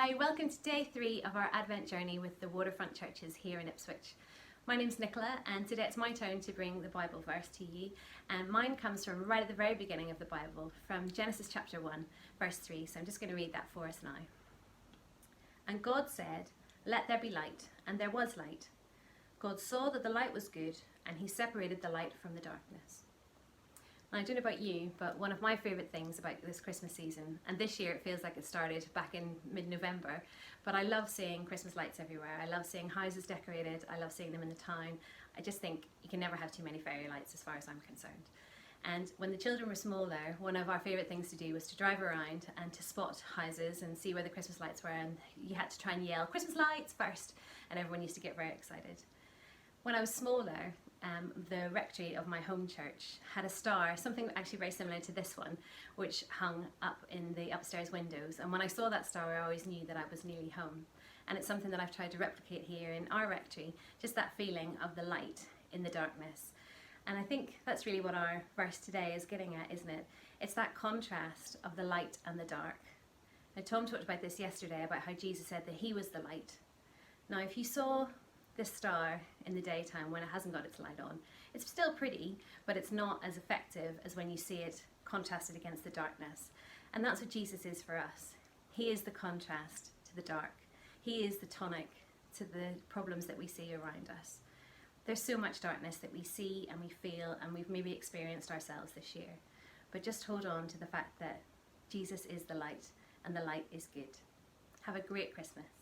Hi, welcome to day 3 of our Advent journey with the Waterfront Churches here in Ipswich. My name's Nicola and today it's my turn to bring the Bible verse to you, and mine comes from right at the very beginning of the Bible, from Genesis chapter 1 verse 3, so I'm just going to read that for us now. And God said, "Let there be light," and there was light. God saw that the light was good, and he separated the light from the darkness. Now, I don't know about you, but one of my favourite things about this Christmas season, and this year it feels like it started back in mid-November, but I love seeing Christmas lights everywhere. I love seeing houses decorated, I love seeing them in the town. I just think you can never have too many fairy lights as far as I'm concerned. And when the children were smaller, one of our favourite things to do was to drive around and to spot houses and see where the Christmas lights were, and you had to try and yell, "Christmas lights!" first, and everyone used to get very excited. When I was smaller, the rectory of my home church had a star, something actually very similar to this one, which hung up in the upstairs windows, and when I saw that star I always knew that I was nearly home. And it's something that I've tried to replicate here in our rectory, just that feeling of the light in the darkness. And I think that's really what our verse today is getting at, isn't it? It's that contrast of the light and the dark. Now, Tom talked about this yesterday, about how Jesus said that he was the light. Now, if you saw this star in the daytime when it hasn't got its light on, it's still pretty, but it's not as effective as when you see it contrasted against the darkness. And that's what Jesus is for us. He is the contrast to the dark. He is the tonic to the problems that we see around us. There's so much darkness that we see and we feel and we've maybe experienced ourselves this year. But just hold on to the fact that Jesus is the light and the light is good. Have a great Christmas.